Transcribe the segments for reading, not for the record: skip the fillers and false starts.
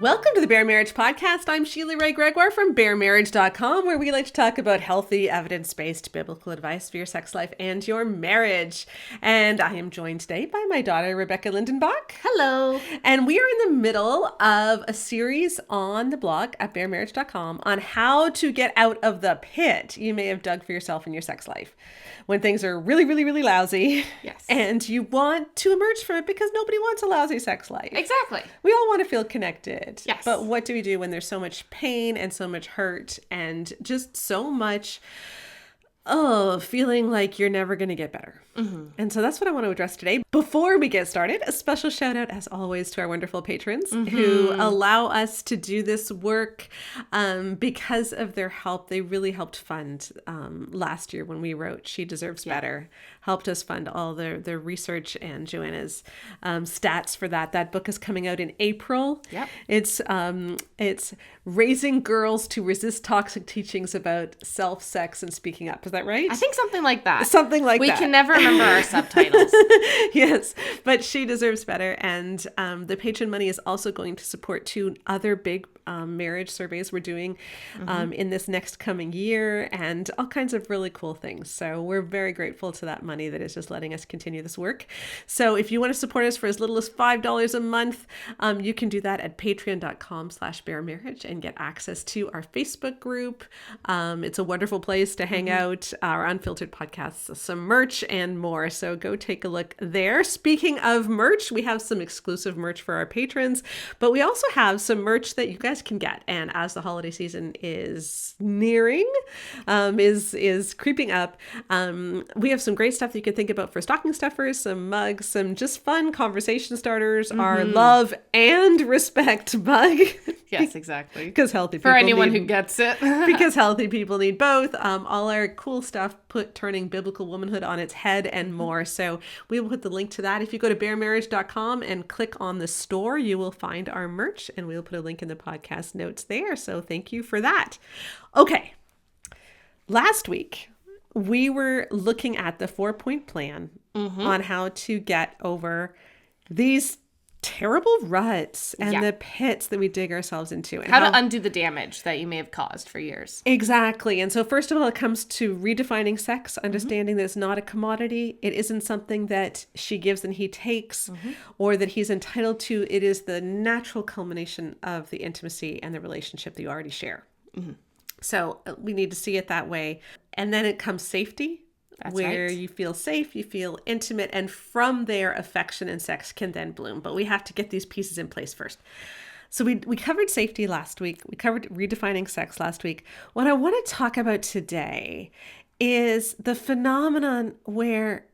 Welcome to the Bare Marriage Podcast. I'm Sheila Ray Gregoire from BareMarriage.com, where we like to talk about healthy, evidence-based biblical advice for your sex life and your marriage. And I am joined today by my daughter, Rebecca Lindenbach. Hello. And we are in the middle of a series on the blog at BareMarriage.com on how to get out of the pit you may have dug for yourself in your sex life when things are really, really, really lousy. Yes. And you want to emerge from it because nobody wants a lousy sex life. Exactly. We all want to feel connected. Yes. But what do we do when there's so much pain and so much hurt and just so much, feeling like you're never going to get better? Mm-hmm. And so that's what I want to address today. Before we get started, a special shout out, as always, to our wonderful patrons who allow us to do this work because of their help. They really helped fund last year when we wrote She Deserves Better, helped us fund all their research and Joanna's stats for that. That book is coming out in April. Yep. It's Raising Girls to Resist Toxic Teachings About Self, Sex, and Speaking Up. Is that right? I think something like that. Something like that. We can never remember our subtitles. Yes, but She Deserves Better. And the patron money is also going to support 2 other big marriage surveys we're doing in this next coming year, and all kinds of really cool things. So we're very grateful to that money that is just letting us continue this work. So if you want to support us for as little as $5 a month, you can do that at patreon.com/baremarriage and get access to our Facebook group. It's a wonderful place to hang out, our unfiltered podcasts, some merch and more. So go take a look there. Speaking of merch, we have some exclusive merch for our patrons, but we also have some merch that you guys can get. And as the holiday season is nearing, is creeping up, we have some great stuff that you can think about for stocking stuffers, some mugs, some just fun conversation starters, our love and respect mug. Yes, exactly. Because healthy people for anyone who gets it. Because healthy people need both. All our cool stuff turning biblical womanhood on its head and more. So we will put the link to that. If you go to baremarriage.com and click on the store, you will find our merch, and we'll put a link in the podcast notes there. So thank you for that. Okay. Last week, we were looking at the 4-point plan on how to get over these terrible ruts and the pits that we dig ourselves into. And how to undo the damage that you may have caused for years. Exactly. And so first of all, it comes to redefining sex, understanding that it's not a commodity. It isn't something that she gives and he takes or that he's entitled to. It is the natural culmination of the intimacy and the relationship that you already share. So we need to see it that way. And then it comes safety. That's where you feel safe, you feel intimate, and from there, affection and sex can then bloom. But we have to get these pieces in place first. So we covered safety last week. We covered redefining sex last week. What I want to talk about today is the phenomenon where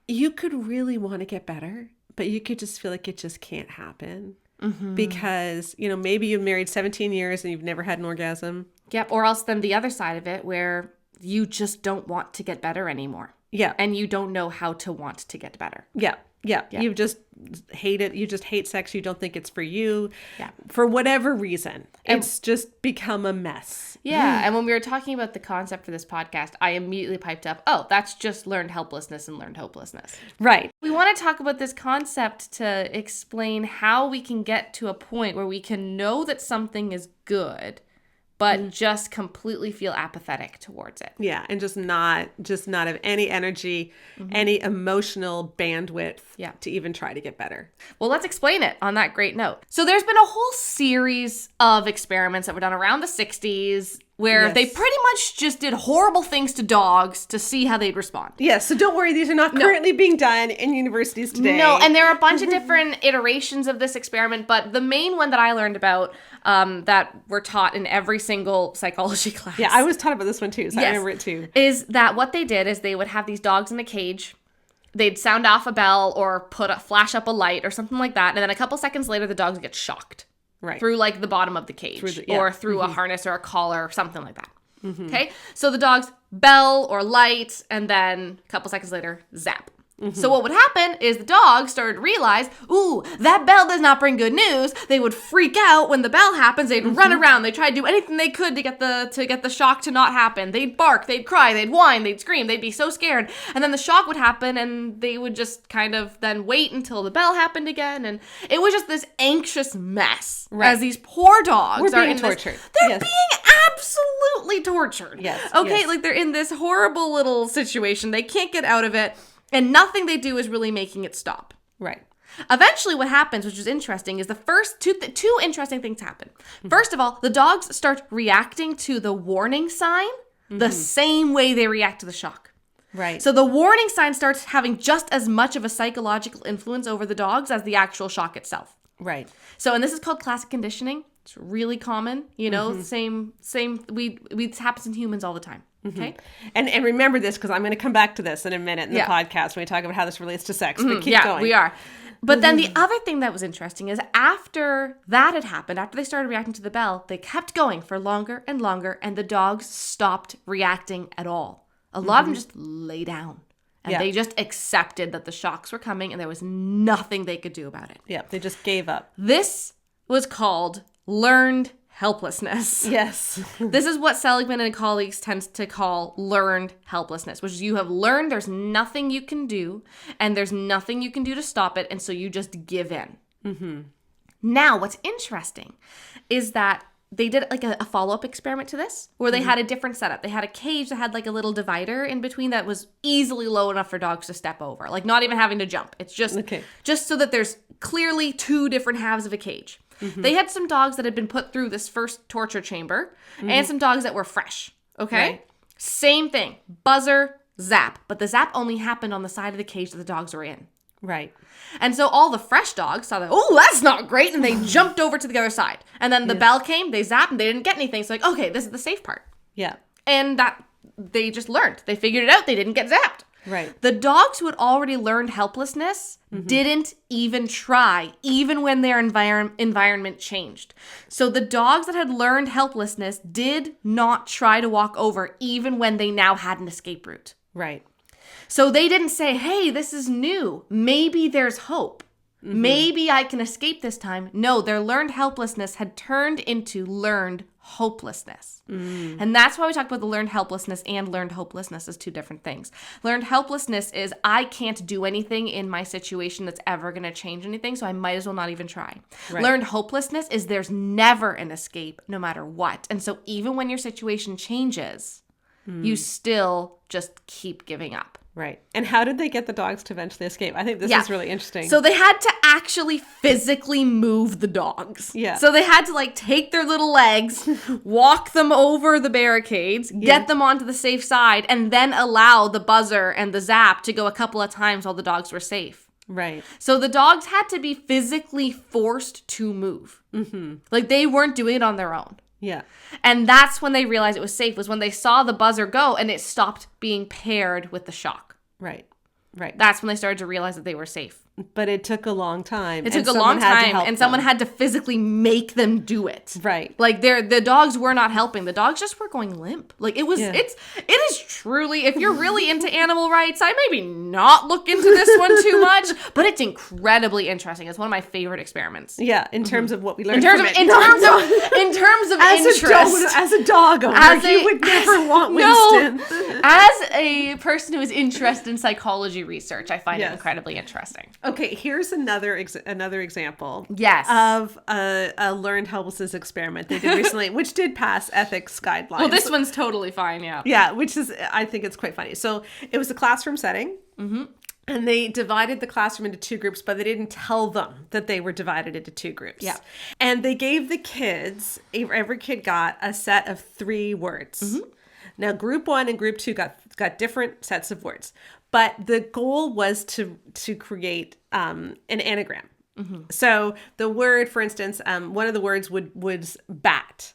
you could really want to get better, but you could just feel like it just can't happen. Because, maybe you've married 17 years and you've never had an orgasm. Yep. Or else then the other side of it where you just don't want to get better anymore. Yeah. And you don't know how to want to get better. Yeah. You just hate it. You just hate sex. You don't think it's for you. Yeah. For whatever reason. It's just become a mess. Yeah. And when we were talking about the concept for this podcast, I immediately piped up, that's just learned helplessness and learned hopelessness. Right. We want to talk about this concept to explain how we can get to a point where we can know that something is good, but just completely feel apathetic towards it. Yeah, and just not have any energy, any emotional bandwidth to even try to get better. Well, let's explain it on that great note. So there's been a whole series of experiments that were done around the 60s where they pretty much just did horrible things to dogs to see how they'd respond. Yes, so don't worry, these are not currently being done in universities today. No, and there are a bunch of different iterations of this experiment, but the main one that I learned about that were taught in every single psychology class. Yeah, I was taught about this one too, so I remember it too. Is that what they did is they would have these dogs in a cage. They'd sound off a bell or flash up a light or something like that, and then a couple seconds later, the dogs get shocked. Right. Through like the bottom of the cage or through a harness or a collar or something like that. Okay. So the dogs bell or light and then a couple seconds later, zap. So what would happen is the dogs started to realize, ooh, that bell does not bring good news. They would freak out when the bell happens. They'd run around. They'd try to do anything they could to get the shock to not happen. They'd bark, they'd cry, they'd whine, they'd scream. They'd be so scared. And then the shock would happen and they would just kind of then wait until the bell happened again. And it was just this anxious mess as these poor dogs are being tortured. They're being absolutely tortured. Yes. Okay, yes. like they're in this horrible little situation. They can't get out of it. And nothing they do is really making it stop. Right. Eventually what happens, which is interesting, is the first two interesting things happen. First of all, the dogs start reacting to the warning sign the same way they react to the shock. Right. So the warning sign starts having just as much of a psychological influence over the dogs as the actual shock itself. Right. So, and this is called classic conditioning. It's really common, you know, it happens in humans all the time. Okay. And remember this, because I'm going to come back to this in a minute in the podcast when we talk about how this relates to sex. But keep going. We are. But then the other thing that was interesting is after that had happened, after they started reacting to the bell, they kept going for longer and longer, and the dogs stopped reacting at all. A lot of them just lay down. And they just accepted that the shocks were coming and there was nothing they could do about it. Yeah, they just gave up. This was called learned helplessness. Yes. This is what Seligman and colleagues tend to call learned helplessness, which is you have learned there's nothing you can do and there's nothing you can do to stop it, and so you just give in. Now, what's interesting is that they did like a follow-up experiment to this where they had a different setup. They had a cage that had like a little divider in between that was easily low enough for dogs to step over, like not even having to jump. It's just so that there's clearly two different halves of a cage. They had some dogs that had been put through this first torture chamber and some dogs that were fresh. Okay? Right. Same thing. Buzzer, zap. But the zap only happened on the side of the cage that the dogs were in. Right. And so all the fresh dogs saw that, oh, that's not great. And they jumped over to the other side. And then the bell came, they zapped, and they didn't get anything. So like, okay, this is the safe part. Yeah. And that they just learned. They figured it out. They didn't get zapped. Right. The dogs who had already learned helplessness didn't even try, even when their environment changed. So the dogs that had learned helplessness did not try to walk over, even when they now had an escape route. Right. So they didn't say, hey, this is new. Maybe there's hope. Maybe I can escape this time. No, their learned helplessness had turned into learned hopelessness. And that's why we talk about the learned helplessness and learned hopelessness as two different things. Learned helplessness is I can't do anything in my situation that's ever going to change anything, so I might as well not even try. Right. Learned hopelessness is there's never an escape no matter what. And so even when your situation changes, you still just keep giving up. Right. And how did they get the dogs to eventually escape? I think this is really interesting. So they had to actually physically move the dogs. Yeah. So they had to like take their little legs, walk them over the barricades, get them onto the safe side, and then allow the buzzer and the zap to go a couple of times while the dogs were safe. Right. So the dogs had to be physically forced to move. Like they weren't doing it on their own. Yeah. And that's when they realized it was safe, was when they saw the buzzer go and it stopped being paired with the shock. Right. Right. That's when they started to realize that they were safe. But it took a long time. It took a long time, and someone had to physically make them do it. Right. Like the dogs were not helping. The dogs just were going limp. Like it was. Yeah. It is truly. If you're really into animal rights, I maybe not look into this one too much. But it's incredibly interesting. It's one of my favorite experiments. Yeah, in terms of what we learned. In terms of interest. As a dog owner, you would never want Winston. No, as a person who is interested in psychology research, I find it incredibly interesting. Okay, here's another example. Yes. Of a learned helplessness experiment they did recently, which did pass ethics guidelines. Well, this one's totally fine, yeah. Yeah, which is, I think it's quite funny. So it was a classroom setting. And they divided the classroom into two groups, but they didn't tell them that they were divided into two groups. Yeah. And they gave the kids, every kid got a set of 3 words. Now, group 1 and group 2 got different sets of words. But the goal was to create an anagram. So the word, for instance, one of the words was bat.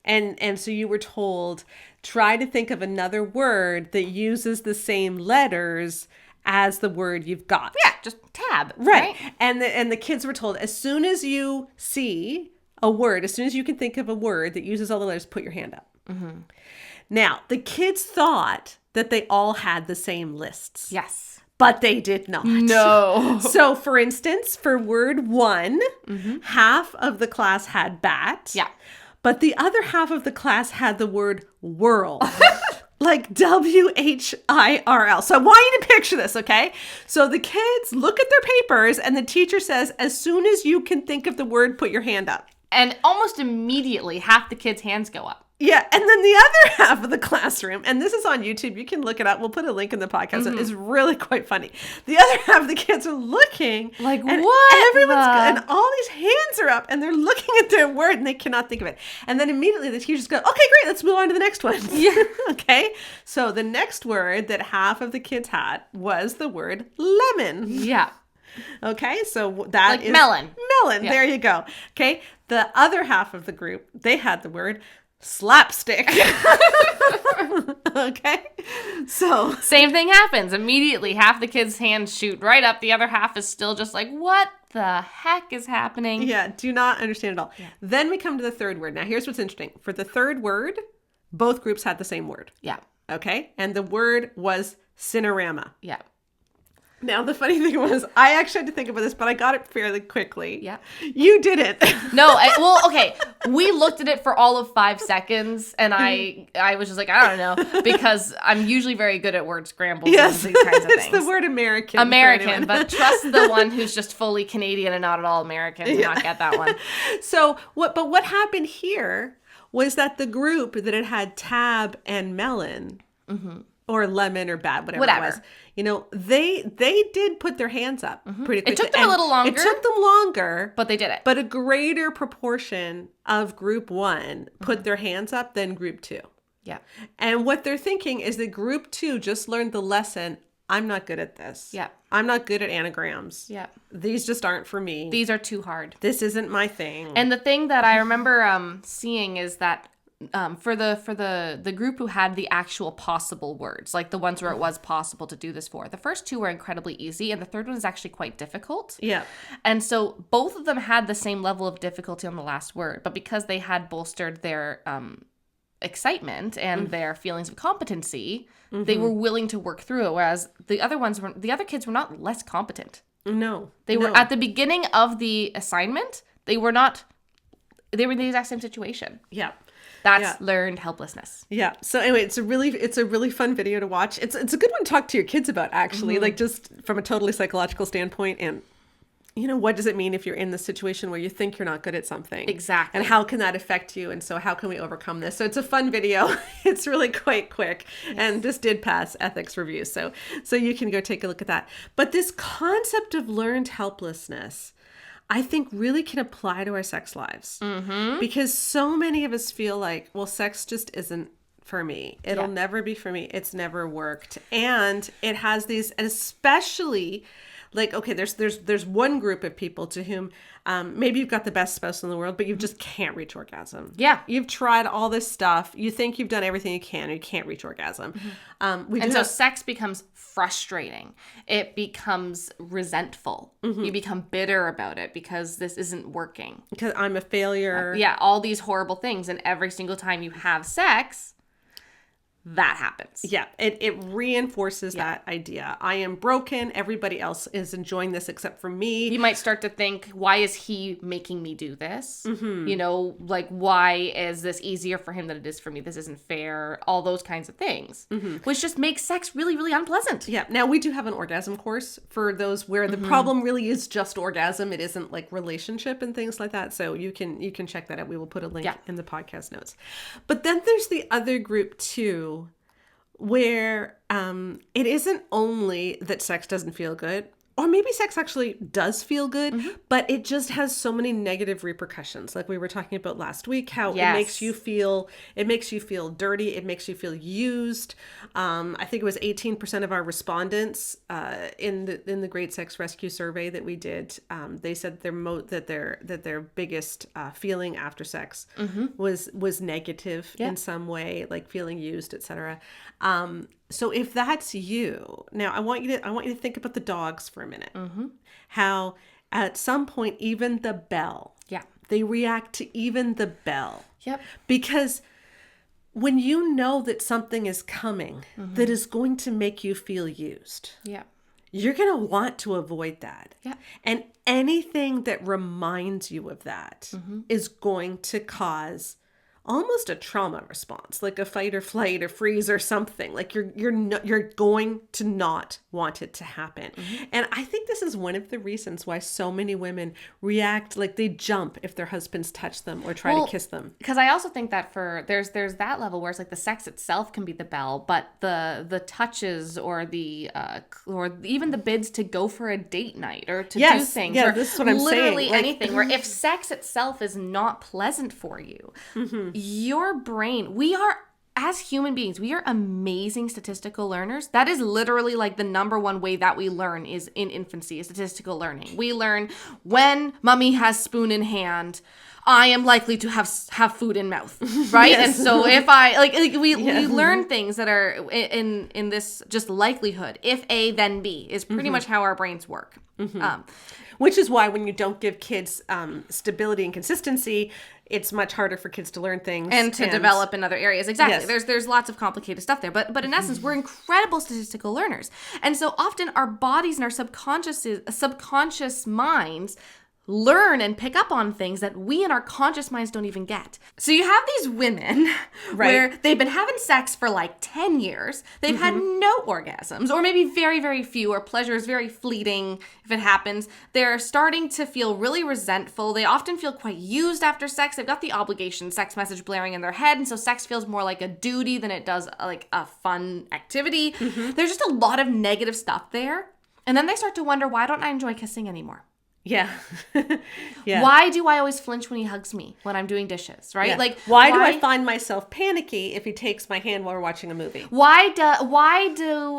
And so you were told, try to think of another word that uses the same letters as the word you've got. Yeah, just tab. Right. And the kids were told, as soon as you see a word, as soon as you can think of a word that uses all the letters, put your hand up. Now, the kids thought that they all had the same lists. Yes. But they did not. No. So, for instance, for word 1, half of the class had bat. Yeah. But the other half of the class had the word whirl. Like WHIRL. So I want you to picture this, okay? So the kids look at their papers and the teacher says, as soon as you can think of the word, put your hand up. And almost immediately, half the kids' hands go up. Yeah, and then the other half of the classroom, and this is on YouTube, you can look it up. We'll put a link in the podcast. It's really quite funny. The other half of the kids are looking. Like, and what? And all these hands are up, and they're looking at their word, and they cannot think of it. And then immediately the teachers go, okay, great, let's move on to the next one. Yeah. Okay, so the next word that half of the kids had was the word lemon. Yeah. Okay, so that Like is melon. Melon, Yeah. there you go. Okay, the other half of the group, they had the word slapstick. Okay, so Same thing happens. Immediately, half the kids' hands shoot right up. The other half is still just like, what the heck is happening? yeah, do not understand at all. Yeah. Then we come to the third word. Now, here's what's interesting. For the third word, both groups had the same word. Yeah. Okay, and the word was cinerama. Yeah. Now, the funny thing was, I actually had to think about this, but I got it fairly quickly. Yeah. You didn't. No, okay. We looked at it for all of 5 seconds, and I was just like, I don't know, because I'm usually very good at word scrambles Yes, and these kinds of it's things. the word American. American, but trust the one who's just fully Canadian and not at all American to not get that one. So what happened here was that the group that had tab and melon, or lemon or bat, whatever it was, you know, they did put their hands up pretty quickly. It took them a little longer. It took them longer, But they did it. but a greater proportion of group 1 put their hands up than group 2. Yeah. And what they're thinking is that group 2 just learned the lesson, I'm not good at this. Yeah. I'm not good at anagrams. Yeah. These just aren't for me. These are too hard. This isn't my thing. And the thing that I remember seeing is that for the group who had the actual possible words, like the ones where it was possible to do this for, the first 2 were incredibly easy, and the third one is actually quite difficult. Yeah. And so both of them had the same level of difficulty on the last word, but because they had bolstered their excitement and their feelings of competency, they were willing to work through it, whereas the other kids were not less competent. No. They were at the beginning of the assignment, they were in the exact same situation. Yeah. That's learned helplessness. Yeah. So anyway, it's a really fun video to watch. It's a good one to talk to your kids about, actually, like just from a totally psychological standpoint. And, you know, what does it mean if you're in the situation where you think you're not good at something? Exactly. And how can that affect you? And so how can we overcome this? So it's a fun video. It's really quite quick. Yes. And this did pass ethics review. So you can go take a look at that. But this concept of learned helplessness, I think, really can apply to our sex lives, because so many of us feel like, well, sex just isn't for me. It'll never be for me. It's never worked. And it has these, and especially like, okay, there's one group of people to whom maybe you've got the best spouse in the world, but you just can't reach orgasm. Yeah. You've tried all this stuff. You think you've done everything you can, and you can't reach orgasm. So sex becomes frustrating. It becomes resentful. You become bitter about it because this isn't working. Because I'm a failure. All these horrible things. And every single time you have sex, that happens. Yeah, it reinforces that idea. I am broken. Everybody else is enjoying this except for me. You might start to think, why is he making me do this? You know, like, why is this easier for him than it is for me? This isn't fair. All those kinds of things, which just makes sex really, really unpleasant. Yeah. Now, we do have an orgasm course for those where the problem really is just orgasm. It isn't like relationship and things like that. So you can check that out. We will put a link in the podcast notes. But then there's the other group too, where it isn't only that sex doesn't feel good, or maybe sex actually does feel good, but it just has so many negative repercussions. Like we were talking about last week, how it makes you feel dirty. It makes you feel used. I think it was 18% of our respondents in the Great Sex Rescue Survey that we did. They said that their biggest feeling after sex was negative in some way, like feeling used, etc. So if that's you, now I want you to think about the dogs for a minute. How at some point, even the bell, they react to even the bell. Yep. Because when you know that something is coming that is going to make you feel used, you're going to want to avoid that. Yeah. And anything that reminds you of that is going to cause almost a trauma response, like a fight or flight or freeze or something. Like you're going to not want it to happen. And I think this is one of the reasons why so many women react like they jump if their husbands touch them or try to kiss them. Because I also think that there's that level where it's like the sex itself can be the bell, but the touches or the or even the bids to go for a date night or to do things, or this is what I'm literally saying. anything. Where if sex itself is not pleasant for you, your brain, we are, as human beings, we are amazing statistical learners. That is literally like the number one way that we learn is in infancy, is statistical learning. We learn when mommy has spoon in hand, I am likely to have food in mouth, right? And so if I we learn things that are in this just likelihood. If A, then B is pretty much how our brains work. Which is why when you don't give kids stability and consistency, it's much harder for kids to learn things and to develop in other areas. Exactly. Yes. There's lots of complicated stuff there, but in essence, we're incredible statistical learners, and so often our bodies and our subconscious minds learn and pick up on things that we in our conscious minds don't even get. So you have these women where they've been having sex for like 10 years. They've had no orgasms, or maybe very, very few, or pleasure is very fleeting if it happens. They're starting to feel really resentful. They often feel quite used after sex. They've got the obligation sex message blaring in their head, and so sex feels more like a duty than it does like a fun activity. There's just a lot of negative stuff there. And then they start to wonder, why don't I enjoy kissing anymore? Yeah. Why do I always flinch when he hugs me when I'm doing dishes, right? Yeah. Like, why do I find myself panicky if he takes my hand while we're watching a movie? Why do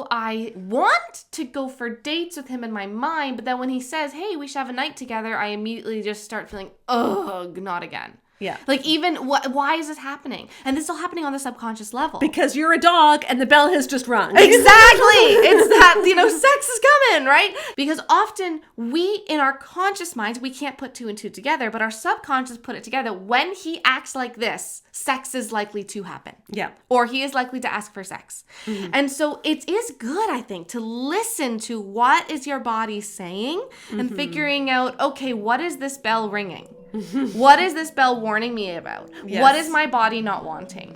I want to go for dates with him in my mind, but then when he says, hey, we should have a night together, I immediately just start feeling, ugh, not again. Yeah. Like, even, why is this happening? And this is all happening on the subconscious level. Because you're a dog and the bell has just rung. Exactly. It's that, sex is coming, right? Because often we, in our conscious minds, we can't put two and two together, but our subconscious put it together. When he acts like this, sex is likely to happen. Yeah. Or he is likely to ask for sex. And so it is good, I think, to listen to what is your body saying and figuring out, okay, what is this bell ringing? What is this bell warning me about? Yes. What is my body not wanting?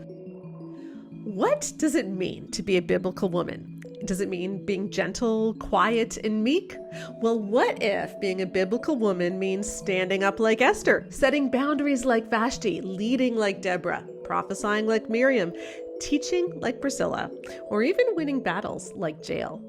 What does it mean to be a biblical woman? Does it mean being gentle, quiet, and meek? Well, what if being a biblical woman means standing up like Esther, setting boundaries like Vashti, leading like Deborah, prophesying like Miriam, teaching like Priscilla, or even winning battles like Jael?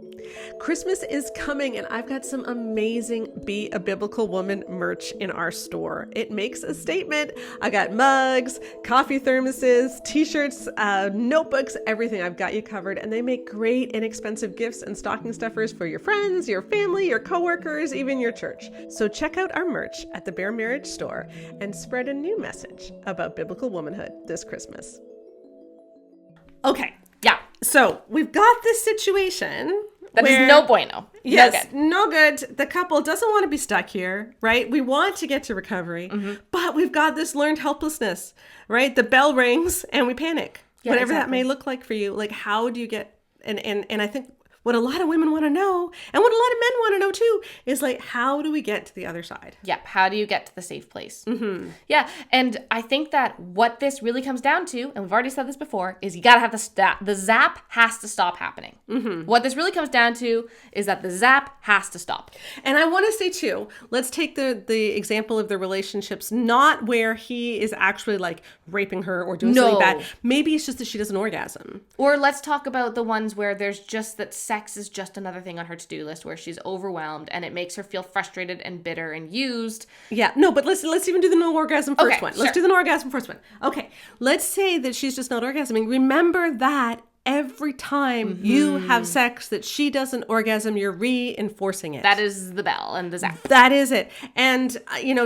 Christmas is coming, and I've got some amazing Be a Biblical Woman merch in our store. It makes a statement. I got mugs, coffee thermoses, t-shirts, notebooks, everything. I've got you covered, and they make great inexpensive gifts and stocking stuffers for your friends, your family, your coworkers, even your church. So check out our merch at the Bare Marriage store and spread a new message about biblical womanhood this Christmas. Okay. Yeah. So we've got this situation that is no bueno. Yes, no good. The couple doesn't want to be stuck here, right? We want to get to recovery, but we've got this learned helplessness, right? The bell rings and we panic. Yeah, whatever that may look like for you. Like, how do you get, and I think what a lot of women want to know, and what a lot of men want to know too, is like, how do we get to the other side? Yep. How do you get to the safe place? Yeah. And I think that what this really comes down to, and we've already said this before, is you got to have the zap has to stop happening. What this really comes down to is that the zap has to stop. And I want to say too, let's take the example of the relationships, not where he is actually like raping her or doing something bad. Maybe it's just that she doesn't orgasm. Or let's talk about the ones where there's just that sex is just another thing on her to-do list, where she's overwhelmed and it makes her feel frustrated and bitter and used. Yeah, no, but let's even do the no orgasm first one. Sure. Let's do the no orgasm first one. Okay, let's say that she's just not orgasming. Remember that every time you have sex that she doesn't orgasm, you're reinforcing it. That is the bell and the zap. That is it. And,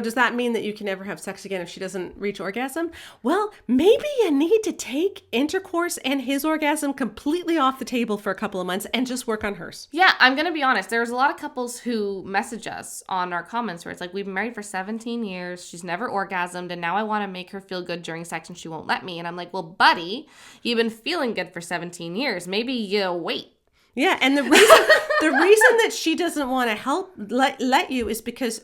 does that mean that you can never have sex again if she doesn't reach orgasm? Well, maybe you need to take intercourse and his orgasm completely off the table for a couple of months and just work on hers. Yeah, I'm going to be honest. There's a lot of couples who message us on our comments where it's like, we've been married for 17 years. She's never orgasmed. And now I want to make her feel good during sex and she won't let me. And I'm like, well, buddy, you've been feeling good for 17 years. Maybe you wait. Yeah, and the reason The reason that she doesn't want to let you is because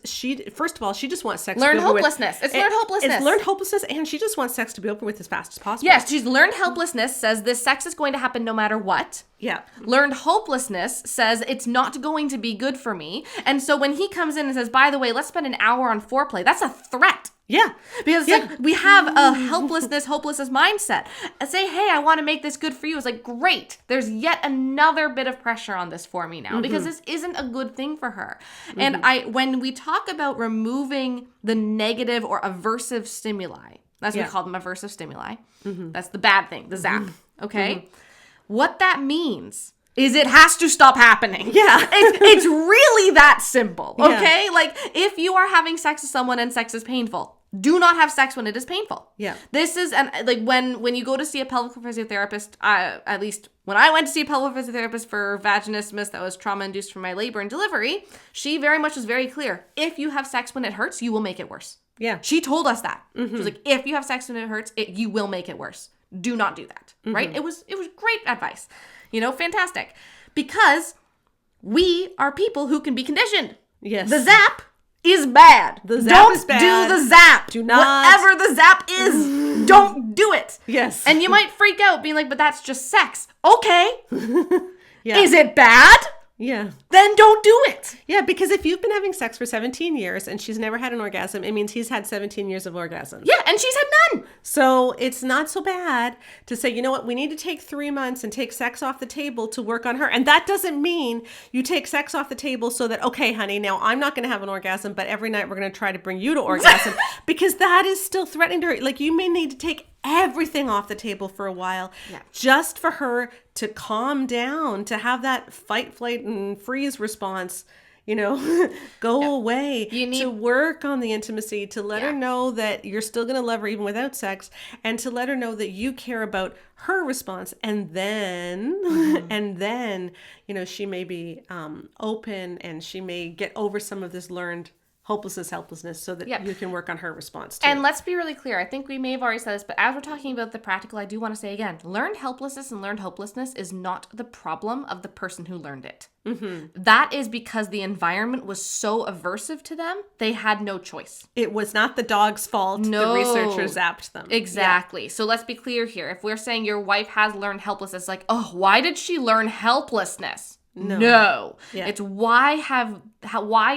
first of all, she just wants sex Learned to be over hopelessness. with. It's learned hopelessness. It's learned hopelessness, and she just wants sex to be over with as fast as possible. Yes, she's learned helplessness, says this sex is going to happen no matter what. Yeah. Learned hopelessness says it's not going to be good for me. And so when he comes in and says, by the way, let's spend an hour on foreplay, that's a threat. Yeah. Because it's like we have a hopelessness mindset. And say, hey, I want to make this good for you. It's like, great. There's yet another bit of pressure on this for me now because this isn't a good thing for her. And when we talk about removing the negative or aversive stimuli, that's what we call them, aversive stimuli. That's the bad thing, the zap. Okay? What that means is it has to stop happening. Yeah. It's really that simple. Okay? Yeah. Like, if you are having sex with someone and sex is painful, do not have sex when it is painful. Yeah. This is, and like when you go to see a pelvic physiotherapist, at least when I went to see a pelvic physiotherapist for vaginismus that was trauma-induced from my labor and delivery, she very much was very clear. If you have sex when it hurts, you will make it worse. Yeah. She told us that. She was like, if you have sex when it hurts, you will make it worse. Do not do that. Right? It was great advice. Fantastic. Because we are people who can be conditioned. Yes. The zap is bad. The zap don't is bad. do the zap. Do not. Whatever the zap is, don't do it. Yes. And you might freak out being like, but that's just sex. Okay. Yeah. Is it bad? Yeah. Then don't do it. Yeah, because if you've been having sex for 17 years and she's never had an orgasm, it means he's had 17 years of orgasms. Yeah, and she's had none. So it's not so bad to say, you know what, we need to take 3 months and take sex off the table to work on her. And that doesn't mean you take sex off the table so that, okay, honey, now I'm not going to have an orgasm, but every night we're going to try to bring you to orgasm because that is still threatening to her. Like, you may need to take everything off the table for a while just for her to calm down, to have that fight, flight, and freeze response, go away, You need to work on the intimacy, to let her know that you're still going to love her even without sex, and to let her know that you care about her response. And then, she may be open, and she may get over some of this learned helplessness so that you can work on her response too. And let's be really clear. I think we may have already said this, but as we're talking about the practical, I do want to say again, learned helplessness and learned hopelessness is not the problem of the person who learned it. That is because the environment was so aversive to them, they had no choice. It was not the dog's fault. No. The researchers zapped them. Exactly. Yeah. So let's be clear here. If we're saying your wife has learned helplessness, like, oh, why did she learn helplessness? No. Yeah. It's why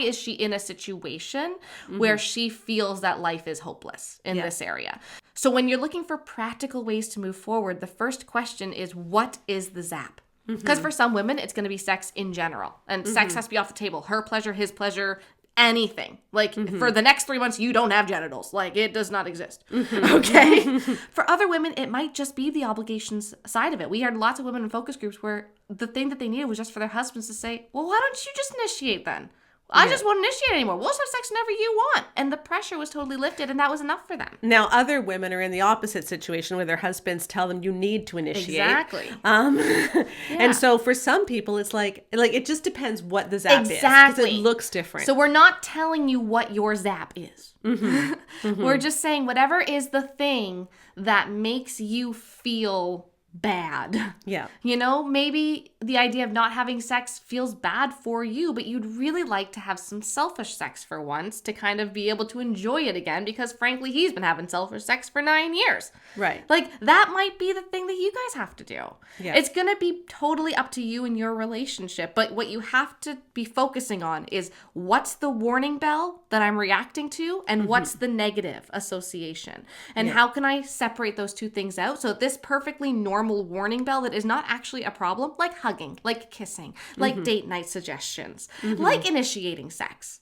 is she in a situation where she feels that life is hopeless in this area? So when you're looking for practical ways to move forward, the first question is, what is the zap? Because for some women, it's going to be sex in general. And sex has to be off the table. Her pleasure, his pleasure, anything. Like, for the next 3 months, you don't have genitals. Like, it does not exist. Okay? For other women, it might just be the obligations side of it. We had lots of women in focus groups where the thing that they needed was just for their husbands to say, well, why don't you just initiate then? I just won't initiate anymore. We'll just have sex whenever you want. And the pressure was totally lifted, and that was enough for them. Now, other women are in the opposite situation where their husbands tell them you need to initiate. Exactly. And so for some people, it's like it just depends what the zap is. Exactly. Because it looks different. So we're not telling you what your zap is. We're just saying whatever is the thing that makes you feel bad. Yeah. Maybe the idea of not having sex feels bad for you, but you'd really like to have some selfish sex for once to kind of be able to enjoy it again because frankly, he's been having selfish sex for 9 years. Right. Like, that might be the thing that you guys have to do. Yeah. It's going to be totally up to you and your relationship, but what you have to be focusing on is what's the warning bell that I'm reacting to and what's the negative association? And how can I separate those two things out so that this perfectly normal warning bell that is not actually a problem, like hugging, like kissing, like date night suggestions, like initiating sex,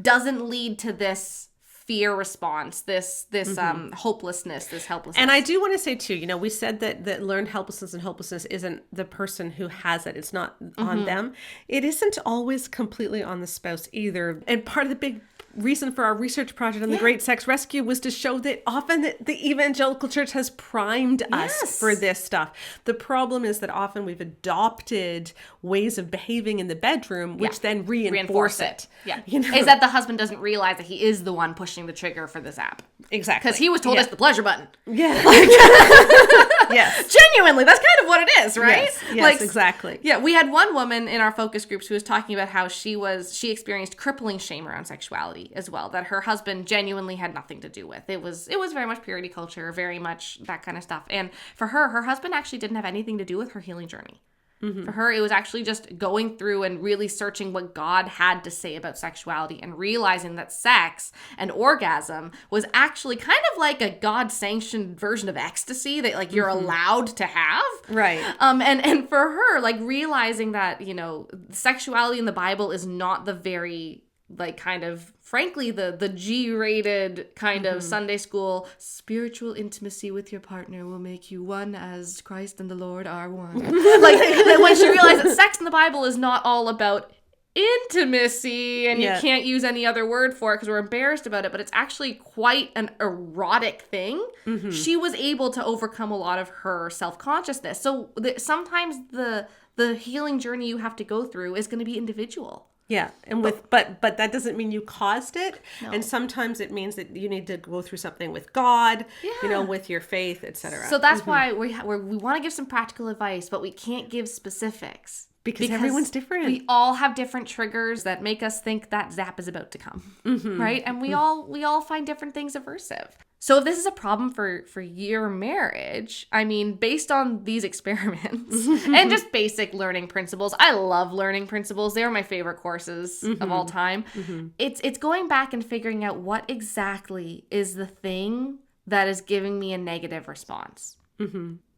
doesn't lead to this fear response, this hopelessness, this helplessness. And I do want to say too, we said that learned helplessness and hopelessness isn't the person who has it. It's not on them. It isn't always completely on the spouse either. And part of the big reason for our research project on the Great Sex Rescue was to show that often the evangelical church has primed us for this stuff. The problem is that often we've adopted ways of behaving in the bedroom, which then reinforce it. Yeah. Is that the husband doesn't realize that he is the one pushing the trigger for this app. Exactly. Because he was told it's the pleasure button. Yeah. Yes. Genuinely, that's kind of what it is, right? Yes, exactly. Yeah, we had one woman in our focus groups who was talking about how she experienced crippling shame around sexuality as well, that her husband genuinely had nothing to do with. It was very much purity culture, very much that kind of stuff. And for her husband actually didn't have anything to do with her healing journey. Mm-hmm. For her, it was actually just going through and really searching what God had to say about sexuality and realizing that sex and orgasm was actually kind of like a God-sanctioned version of ecstasy that like you're allowed to have. Right. And for her, like realizing that, sexuality in the Bible is not the very like kind of frankly the G-rated kind of Sunday school spiritual intimacy with your partner will make you one as Christ and the Lord are one. Like when she realized that sex in the Bible is not all about intimacy and you can't use any other word for it because we're embarrassed about it, but it's actually quite an erotic thing. She was able to overcome a lot of her self-consciousness. So sometimes the healing journey you have to go through is going to be individual. Yeah, and but that doesn't mean you caused it. No. And sometimes it means that you need to go through something with God, with your faith, etc. So that's why we want to give some practical advice, but we can't give specifics. Because everyone's different. We all have different triggers that make us think that zap is about to come, right? And we all find different things aversive. So if this is a problem for your marriage, I mean, based on these experiments and just basic learning principles, I love learning principles. They're my favorite courses of all time. It's going back and figuring out what exactly is the thing that is giving me a negative response.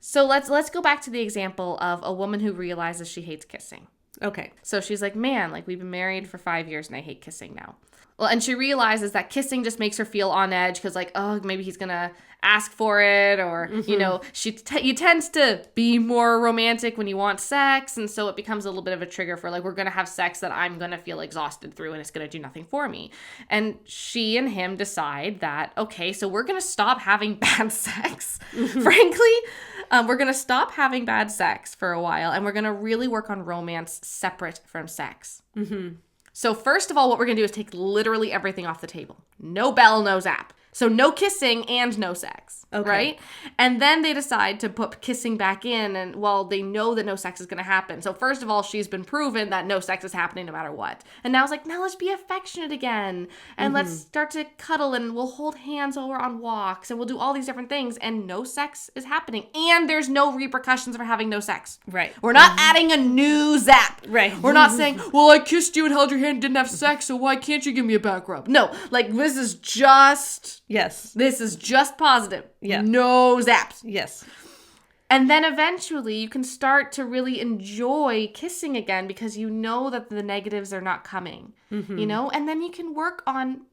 So let's go back to the example of a woman who realizes she hates kissing. Okay. So she's like, man, like we've been married for 5 years and I hate kissing now. Well, and she realizes that kissing just makes her feel on edge because like, oh, maybe he's going to ask for it or, you tends to be more romantic when you want sex. And so it becomes a little bit of a trigger for like, we're going to have sex that I'm going to feel exhausted through and it's going to do nothing for me. And she and him decide that, okay, so we're going to stop having bad sex. Frankly, we're going to stop having bad sex for a while and we're going to really work on romance separate from sex. So first of all, what we're going to do is take literally everything off the table. No bell, no zap. So no kissing and no sex, right? And then they decide to put kissing back in and, well, they know that no sex is going to happen. So first of all, she's been proven that no sex is happening no matter what. And now it's like, now let's be affectionate again. And let's start to cuddle and we'll hold hands while we're on walks and we'll do all these different things and no sex is happening. And there's no repercussions for having no sex. Right. We're not adding a new zap. Right. We're not saying, well, I kissed you and held your hand and didn't have sex, so why can't you give me a back rub? No, like this is just... Yes. This is just positive. Yeah. No zaps. Yes. And then eventually you can start to really enjoy kissing again because you know that the negatives are not coming, and then you can work on,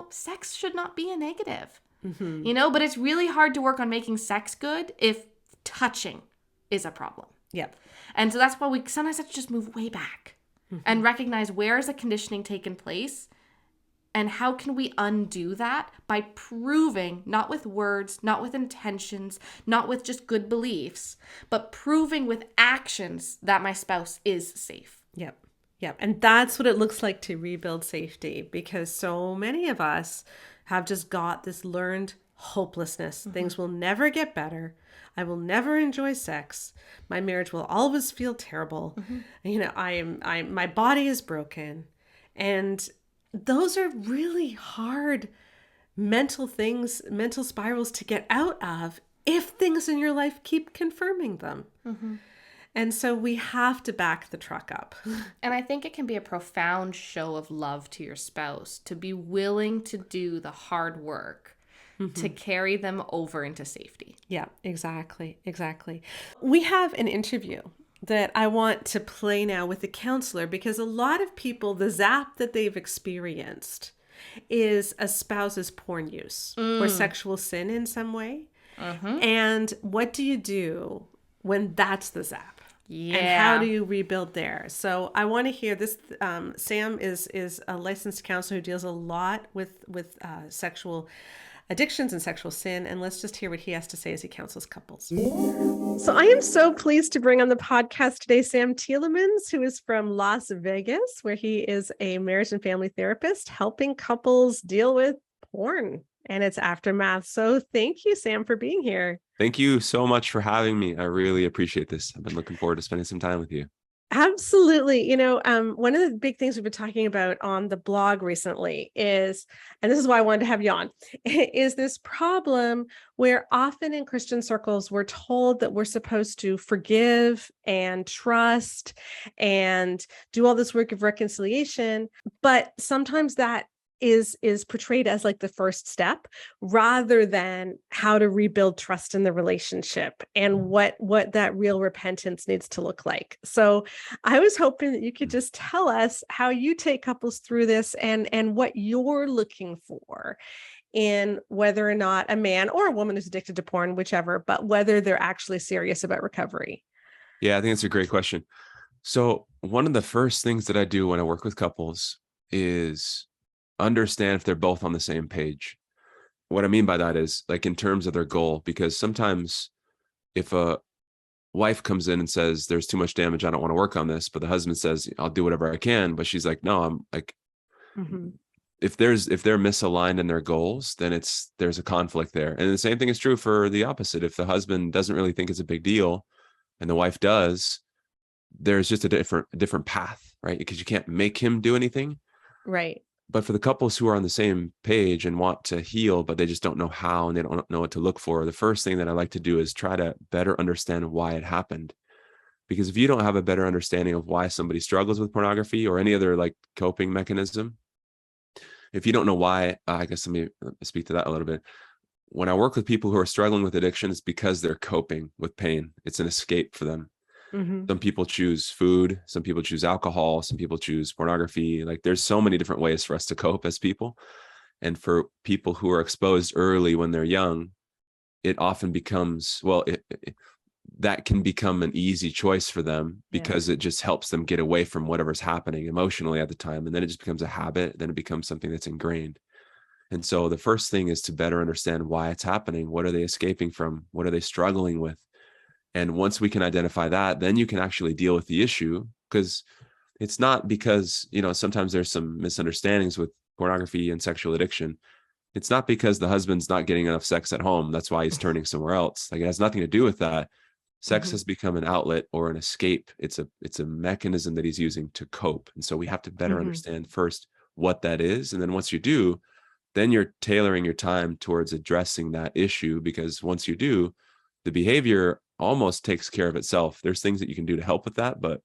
sex should not be a negative, but it's really hard to work on making sex good if touching is a problem. Yep. And so that's why we sometimes have to just move way back and recognize where is the conditioning taking place. And how can we undo that? By proving, not with words, not with intentions, not with just good beliefs, but proving with actions that my spouse is safe. Yep. Yep. And that's what it looks like to rebuild safety because so many of us have just got this learned hopelessness. Things will never get better. I will never enjoy sex. My marriage will always feel terrible. My body is broken. And those are really hard mental spirals to get out of if things in your life keep confirming them. And so we have to back the truck up. And I think it can be a profound show of love to your spouse to be willing to do the hard work to carry them over into safety. Yeah, exactly. We have an interview that I want to play now with the counselor because a lot of people, the zap that they've experienced is a spouse's porn use or sexual sin in some way. And what do you do when that's the zap? Yeah. And how do you rebuild there? So I want to hear this. Sam is a licensed counselor who deals a lot with sexual addictions and sexual sin. And let's just hear what he has to say as he counsels couples. So I am so pleased to bring on the podcast today Sam Tielemans, who is from Las Vegas, where he is a marriage and family therapist helping couples deal with porn and its aftermath. So thank you, Sam, for being here. Thank you so much for having me. I really appreciate this. I've been looking forward to spending some time with you. Absolutely. One of the big things we've been talking about on the blog recently is, and this is why I wanted to have you on, is this problem where often in Christian circles, we're told that we're supposed to forgive and trust and do all this work of reconciliation. But sometimes that is portrayed as like the first step rather than how to rebuild trust in the relationship and what that real repentance needs to look like. So I was hoping that you could just tell us how you take couples through this and what you're looking for in whether or not a man or a woman is addicted to porn, whichever, but whether they're actually serious about recovery. Yeah, I think it's a great question. So one of the first things that I do when I work with couples is understand if they're both on the same page. What I mean by that is like in terms of their goal, because sometimes if a wife comes in and says, there's too much damage, I don't want to work on this, but the husband says, I'll do whatever I can. But she's like, no, I'm like, if they're misaligned in their goals, then there's a conflict there. And the same thing is true for the opposite. If the husband doesn't really think it's a big deal and the wife does, there's just a different path, right? Because you can't make him do anything. Right. But for the couples who are on the same page and want to heal, but they just don't know how and they don't know what to look for, the first thing that I like to do is try to better understand why it happened. Because if you don't have a better understanding of why somebody struggles with pornography or any other like coping mechanism, if you don't know why, I guess let me speak to that a little bit. When I work with people who are struggling with addiction, it's because they're coping with pain. It's an escape for them. Some people choose food, some people choose alcohol, some people choose pornography. Like there's so many different ways for us to cope as people. And for people who are exposed early when they're young, it often becomes, that can become an easy choice for them because it just helps them get away from whatever's happening emotionally at the time. And then it just becomes a habit. Then it becomes something that's ingrained. And so the first thing is to better understand why it's happening. What are they escaping from? What are they struggling with? And once we can identify that, then you can actually deal with the issue, because it's not because, sometimes there's some misunderstandings with pornography and sexual addiction. It's not because the husband's not getting enough sex at home. That's why he's turning somewhere else. Like it has nothing to do with that. Sex has become an outlet or an escape. It's a mechanism that he's using to cope. And so we have to better understand first what that is. And then once you do, then you're tailoring your time towards addressing that issue, because once you do, the behavior almost takes care of itself. There's things that you can do to help with that, but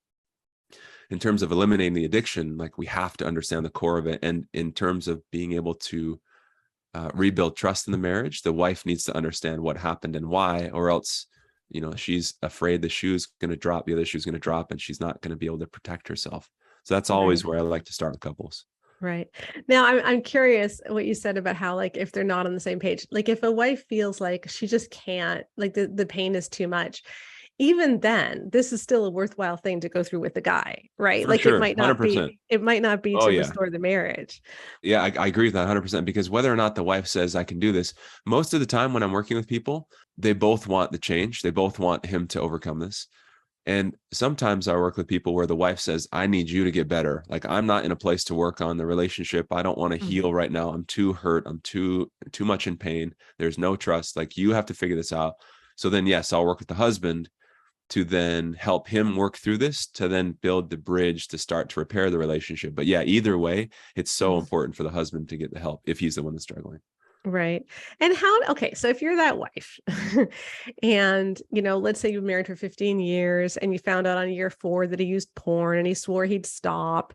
in terms of eliminating the addiction, like we have to understand the core of it. And in terms of being able to rebuild trust in the marriage, the wife needs to understand what happened and why, or else, she's afraid the shoe's going to drop, the other shoe's going to drop, and she's not going to be able to protect herself. So that's always where I like to start with couples. Right. Now, I'm curious what you said about how, like, if they're not on the same page, like if a wife feels like she just can't, like the pain is too much, even then, this is still a worthwhile thing to go through with the guy, right? For like sure, it might not 100%. be Oh, to yeah. restore the marriage. Yeah, I agree with that 100%, because whether or not the wife says I can do this, most of the time when I'm working with people, they both want the change. They both want him to overcome this. And sometimes I work with people where the wife says, I need you to get better. Like I'm not in a place to work on the relationship. I don't want to heal right now. I'm too hurt. I'm too much in pain. There's no trust. Like you have to figure this out. So then, yes, I'll work with the husband to then help him work through this, to then build the bridge to start to repair the relationship. But yeah, either way, it's so important for the husband to get the help if he's the one that's struggling. Right. And okay, so if you're that wife and, let's say you've married for 15 years and you found out on year 4 that he used porn and he swore he'd stop.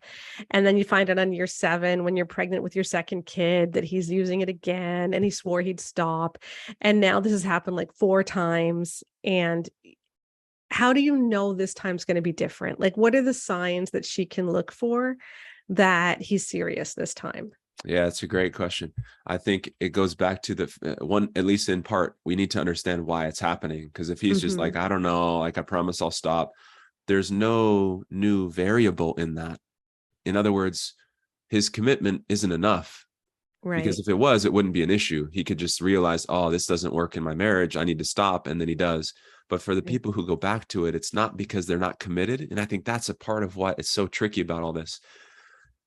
And then you find out on year 7, when you're pregnant with your second kid, that he's using it again and he swore he'd stop. And now this has happened like 4 times. And how do you know this time's going to be different? Like, what are the signs that she can look for that he's serious this time? Yeah, it's a great question. I think it goes back to the one, at least in part, we need to understand why it's happening. Because if he's just like, I don't know, like I promise I'll stop, there's no new variable in that. In other words, his commitment isn't enough. Right. Because if it was, it wouldn't be an issue. He could just realize, oh, this doesn't work in my marriage. I need to stop. And then he does. But for the people who go back to it, it's not because they're not committed. And I think that's a part of what is so tricky about all this.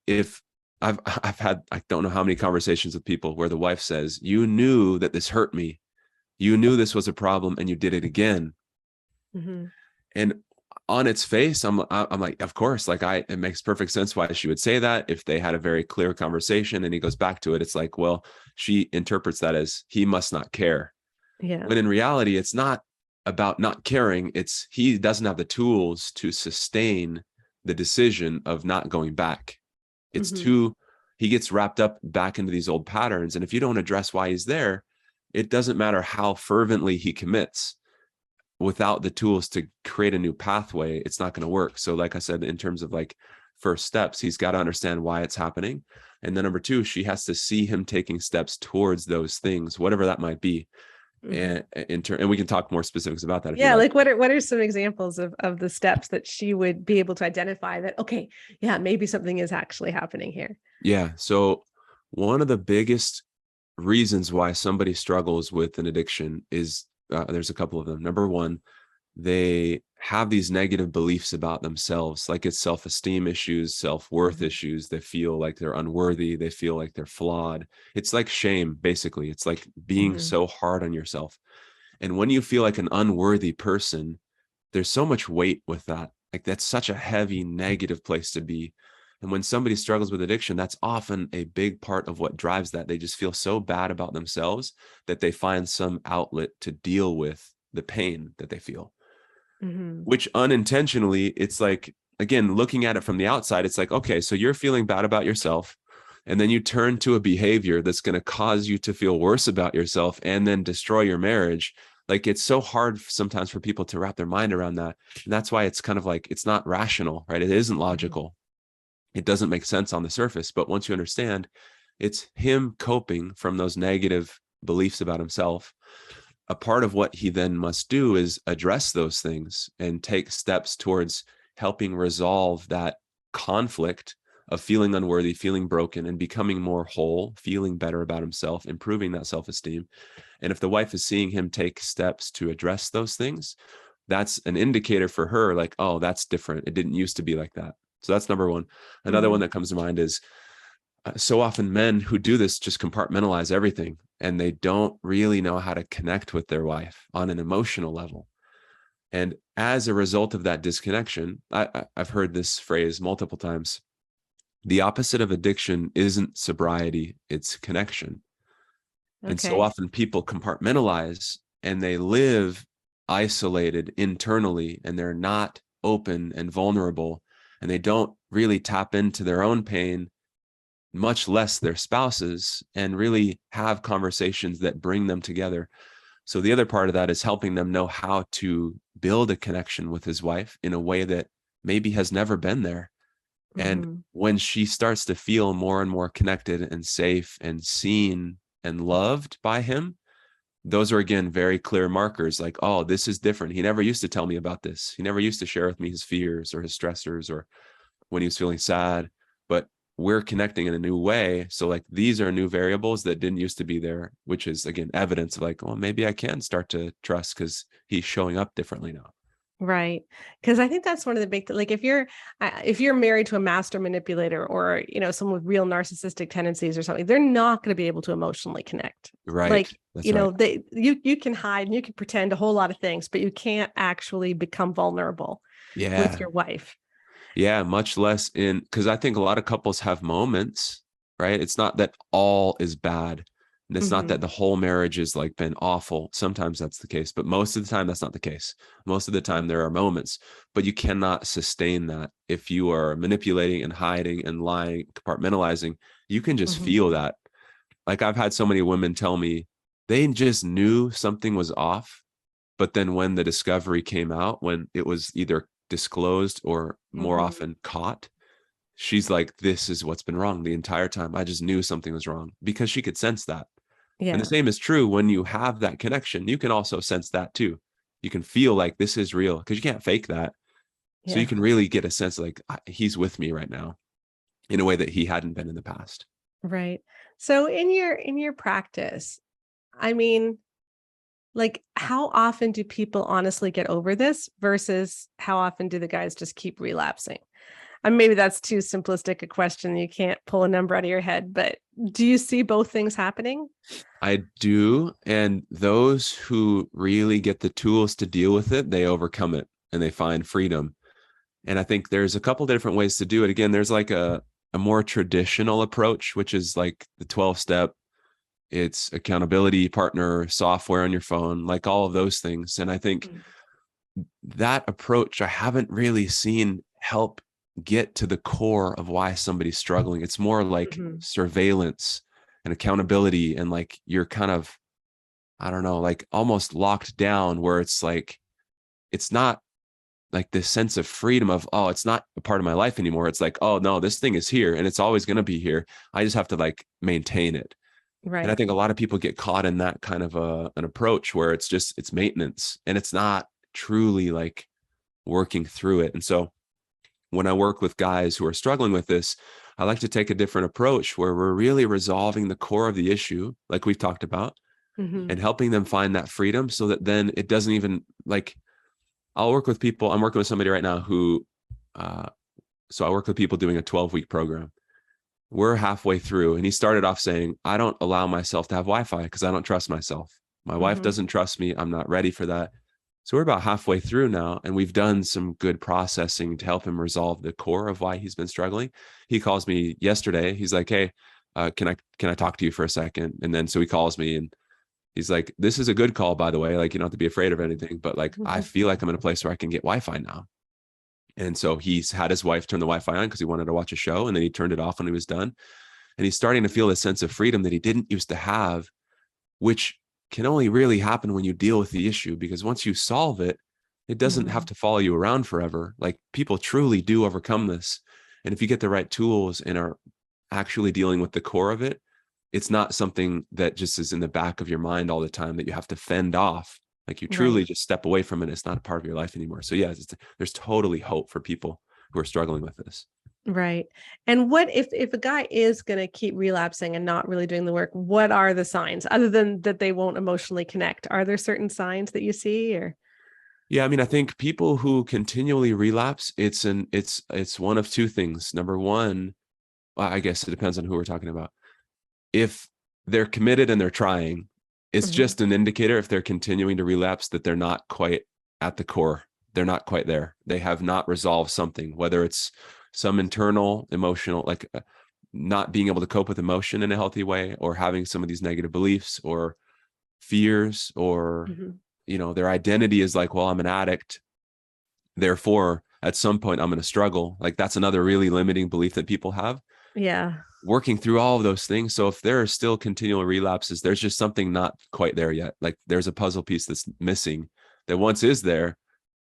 If I've had, I don't know how many conversations with people where the wife says, you knew that this hurt me, You knew this was a problem and you did it again. Mm-hmm. And on its face, I'm like, of course, like it makes perfect sense why she would say that if they had a very clear conversation. And he goes back to it. It's like, well, she interprets that as he must not care. Yeah. When in reality, it's not about not caring. It's he doesn't have the tools to sustain the decision of not going back. It's Mm-hmm. he gets wrapped up back into these old patterns. And if you don't address why he's there, it doesn't matter how fervently he commits. Without the tools to create a new pathway, it's not going to work. So like I said, in terms of like first steps, he's got to understand why it's happening. And then number two, she has to see him taking steps towards those things, whatever that might be. Mm-hmm. And we can talk more specifics about that if you Yeah, like. like what are some examples of the steps that she would be able to identify that, okay, yeah, maybe something is actually happening here. Yeah. So one of the biggest reasons why somebody struggles with an addiction is there's a couple of them. Number one, they have these negative beliefs about themselves, like it's self-esteem issues, self-worth Mm-hmm. issues. They feel like they're unworthy. They feel like they're flawed. It's like shame, basically. It's like being Mm-hmm. so hard on yourself. And when you feel like an unworthy person, there's so much weight with that. Like that's such a heavy negative place to be. And when somebody struggles with addiction, that's often a big part of what drives that. They just feel so bad about themselves that they find some outlet to deal with the pain that they feel, Mm-hmm. which unintentionally, it's like, again, looking at it from the outside, it's like, okay, so you're feeling bad about yourself. And then you turn to a behavior that's going to cause you to feel worse about yourself and then destroy your marriage. Like it's so hard sometimes for people to wrap their mind around that. And that's why it's kind of like, it's not rational, right? It isn't logical. It doesn't make sense on the surface. But once you understand, it's him coping from those negative beliefs about himself. A part of what he then must do is address those things and take steps towards helping resolve that conflict of feeling unworthy, feeling broken, and becoming more whole, feeling better about himself, improving that self-esteem. And if the wife is seeing him take steps to address those things, that's an indicator for her, like, oh, that's different. It didn't used to be like that. So that's number one. Another Mm-hmm. one that comes to mind is so often men who do this just compartmentalize everything and they don't really know how to connect with their wife on an emotional level. And as a result of that disconnection, I've heard this phrase multiple times. The opposite of addiction isn't sobriety, it's connection. And so Okay. often people compartmentalize and they live isolated internally and they're not open and vulnerable and they don't really tap into their own pain, much less their spouses, and really have conversations that bring them together. So the other part of that is helping them know how to build a connection with his wife in a way that maybe has never been there. And Mm-hmm. when she starts to feel more and more connected and safe and seen and loved by him, those are again very clear markers like, oh, this is different. He never used to tell me about this. He never used to share with me his fears or his stressors or when he was feeling sad, but we're connecting in a new way. So like these are new variables that didn't used to be there, which is again evidence of like, well, maybe I can start to trust because he's showing up differently now. Right. Because I think that's one of the big, like if you're married to a master manipulator or, someone with real narcissistic tendencies or something, they're not going to be able to emotionally connect. Right. Like, That's right. you can hide and you can pretend a whole lot of things, but you can't actually become vulnerable with Yeah. your wife. Yeah. Much less because I think a lot of couples have moments, right? It's not that all is bad. And it's not Mm-hmm. that the whole marriage has like been awful. Sometimes that's the case, but most of the time that's not the case. Most of the time there are moments, but you cannot sustain that if you are manipulating and hiding and lying, compartmentalizing. You can just Mm-hmm. feel that. Like I've had so many women tell me they just knew something was off, but then when the discovery came out, when it was either disclosed or more Mm-hmm. often caught, she's like, this is what's been wrong the entire time. I just knew something was wrong because she could sense that. And the Yeah. same is true when you have that connection. You can also sense that too. You can feel like this is real because you can't fake that. So you Yeah. can really get a sense of like he's with me right now in a way that he hadn't been in the past. Right. So in your practice, I mean, like how often do people honestly get over this versus how often do the guys just keep relapsing? maybe that's too simplistic a question. You can't pull a number out of your head, but do you see both things happening? I do. And those who really get the tools to deal with it, they overcome it and they find freedom. And I think there's a couple different ways to do it. Again, there's like a more traditional approach, which is like the 12-step. It's accountability partner, software on your phone, like all of those things. And I think that approach, I haven't really seen help get to the core of why somebody's struggling. It's more like surveillance and accountability. And like, you're kind of, I don't know, like almost locked down, where it's like, it's not like this sense of freedom of, oh, it's not a part of my life anymore. It's like, oh no, this thing is here and it's always going to be here. I just have to like maintain it. Right. And I think a lot of people get caught in that kind of an approach where it's maintenance and it's not truly like working through it. And so when I work with guys who are struggling with this, I like to take a different approach where we're really resolving the core of the issue, like we've talked about, and helping them find that freedom so that then it doesn't even like, I'll work with people. I'm working with somebody right now who, so I work with people doing a 12-week program. We're halfway through and he started off saying, I don't allow myself to have Wi-Fi because I don't trust myself. My wife doesn't trust me. I'm not ready for that. So we're about halfway through now and we've done some good processing to help him resolve the core of why he's been struggling. He calls me yesterday. He's like, hey, can I talk to you for a second? And then, so he calls me and he's like, this is a good call, by the way. Like, you don't have to be afraid of anything, but like, I feel like I'm in a place where I can get Wi-Fi now. And so he's had his wife turn the Wi-Fi on because he wanted to watch a show, and then he turned it off when he was done. And he's starting to feel a sense of freedom that he didn't used to have, which can only really happen when you deal with the issue, because once you solve it, it doesn't have to follow you around forever. Like, people truly do overcome this. And if you get the right tools and are actually dealing with the core of it, it's not something that just is in the back of your mind all the time that you have to fend off. Like, you truly just step away from it. It's not a part of your life anymore. So yeah, there's totally hope for people who are struggling with this. Right. And what if a guy is going to keep relapsing and not really doing the work? What are the signs other than that they won't emotionally connect? Are there certain signs that you see? Or yeah, I mean, I think people who continually relapse, it's one of two things. Number one, well, I guess it depends on who we're talking about. If they're committed and they're trying, it's just an indicator, if they're continuing to relapse, that they're not quite at the core. They're not quite there. They have not resolved something, whether it's some internal emotional, like not being able to cope with emotion in a healthy way, or having some of these negative beliefs or fears, or, you know, their identity is like, well, I'm an addict, therefore at some point I'm going to struggle. Like, that's another really limiting belief that people have. yeah. Working through all of those things. So if there are still continual relapses, there's just something not quite there yet. Like, there's a puzzle piece that's missing that once is there.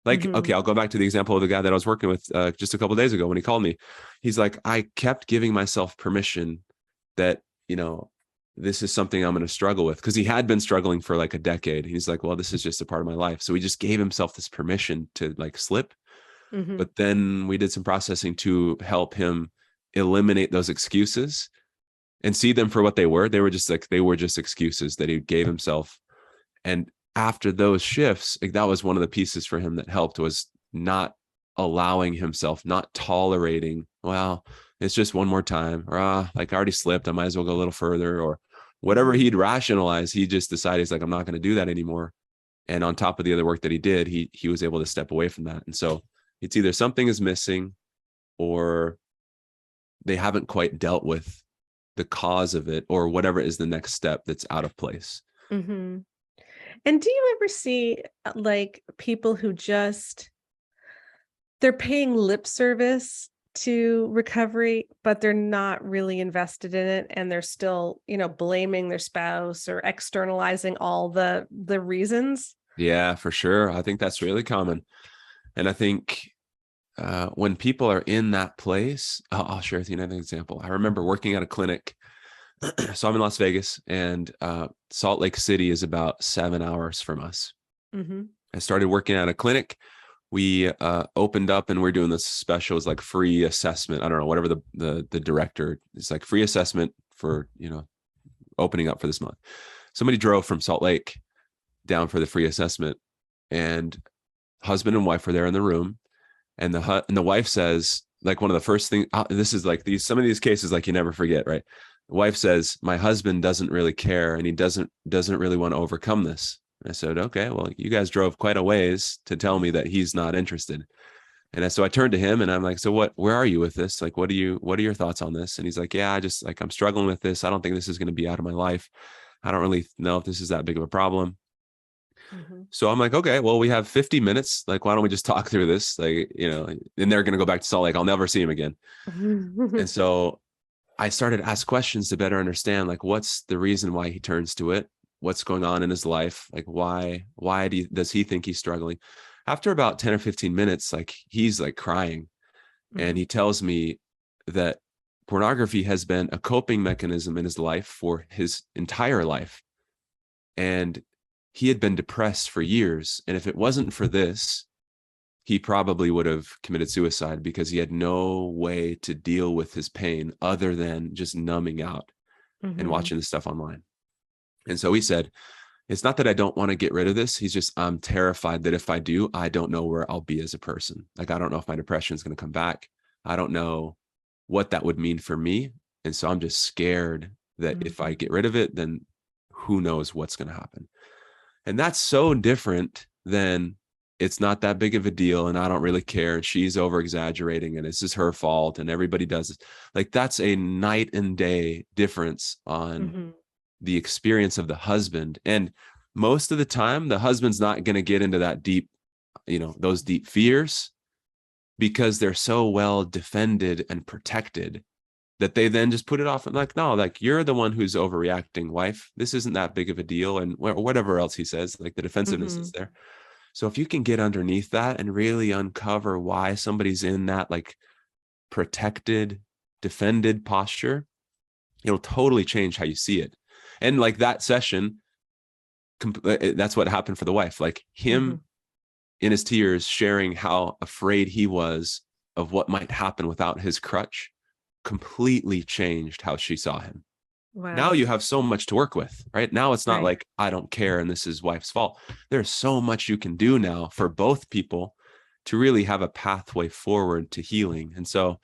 Like, okay, I'll go back to the example of the guy that I was working with just a couple of days ago when he called me. He's like, I kept giving myself permission that, you know, this is something I'm going to struggle with, because he had been struggling for like a decade. He's like, well, this is just a part of my life. So he just gave himself this permission to like slip. But then we did some processing to help him eliminate those excuses and see them for what they were. They were just excuses that he gave himself. And after those shifts, like, that was one of the pieces for him that helped, was not allowing himself, not tolerating, well, it's just one more time, or like, I already slipped, I might as well go a little further, or whatever he'd rationalize. He just decided, he's like, I'm not going to do that anymore. And on top of the other work that he did, he was able to step away from that. And so it's either something is missing, or they haven't quite dealt with the cause of it, or whatever is the next step that's out of place. And do you ever see like people who they're paying lip service to recovery, but they're not really invested in it, and they're still, you know, blaming their spouse or externalizing all the reasons? Yeah, for sure. I think that's really common. And I think when people are in that place, I'll share with you another example. I remember working at a clinic. So I'm in Las Vegas, and Salt Lake City is about 7 hours from us. I started working at a clinic. We opened up, and we're doing this special, it's like free assessment. I don't know, whatever the director, it's like free assessment for, you know, opening up for this month. Somebody drove from Salt Lake down for the free assessment, and husband and wife were there in the room. And the wife says, like one of the first things, this is like some of these cases, like you never forget, right? The wife says, my husband doesn't really care and he doesn't really want to overcome this. I said, okay, well, you guys drove quite a ways to tell me that he's not interested. And so I turned to him and I'm like, so where are you with this? Like, what are your thoughts on this? And he's like, yeah, I just like, I'm struggling with this. I don't think this is going to be out of my life. I don't really know if this is that big of a problem. Mm-hmm. So I'm like, okay, well, we have 50 minutes. Like, why don't we just talk through this? Like, and they're going to go back to Salt Lake. I'll never see him again. And so I started to ask questions to better understand, like, what's the reason why he turns to it? What's going on in his life? Like, why does he think he's struggling? After about 10 or 15 minutes, like he's like crying, and he tells me that pornography has been a coping mechanism in his life for his entire life. And he had been depressed for years. And if it wasn't for this, he probably would have committed suicide because he had no way to deal with his pain other than just numbing out and watching this stuff online. And so he said, it's not that I don't want to get rid of this. He's just, I'm terrified that if I do, I don't know where I'll be as a person. Like, I don't know if my depression is going to come back. I don't know what that would mean for me. And so I'm just scared that if I get rid of it, then who knows what's going to happen. And that's so different than, it's not that big of a deal and I don't really care. And she's over exaggerating and it's just her fault and everybody does it. Like, that's a night and day difference on the experience of the husband. And most of the time, the husband's not going to get into that deep, those deep fears, because they're so well defended and protected that they then just put it off and like, no, like, you're the one who's overreacting, wife. This isn't that big of a deal. And whatever else he says, like the defensiveness is there. So if you can get underneath that and really uncover why somebody's in that like protected, defended posture, it'll totally change how you see it. And like that session, that's what happened for the wife. Like him in his tears, sharing how afraid he was of what might happen without his crutch, completely changed how she saw him. Wow. Now you have so much to work with, right? Now it's not Right. like, I don't care and this is wife's fault. There's so much you can do now for both people to really have a pathway forward to healing. And so,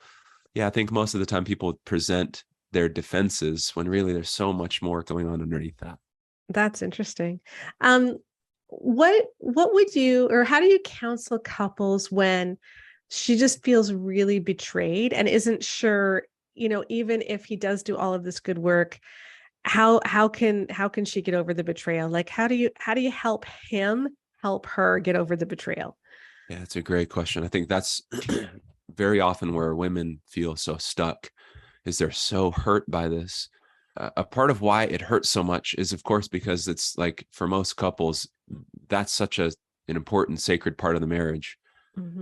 yeah, I think most of the time people present their defenses when really there's so much more going on underneath that. That's interesting. What would you, or how do you counsel couples when she just feels really betrayed and isn't sure, even if he does do all of this good work, how can she get over the betrayal? Like, how do you help him help her get over the betrayal? Yeah, it's a great question. I think that's very often where women feel so stuck, is they're so hurt by this. A part of why it hurts so much is, of course, because it's like, for most couples, that's such an important sacred part of the marriage.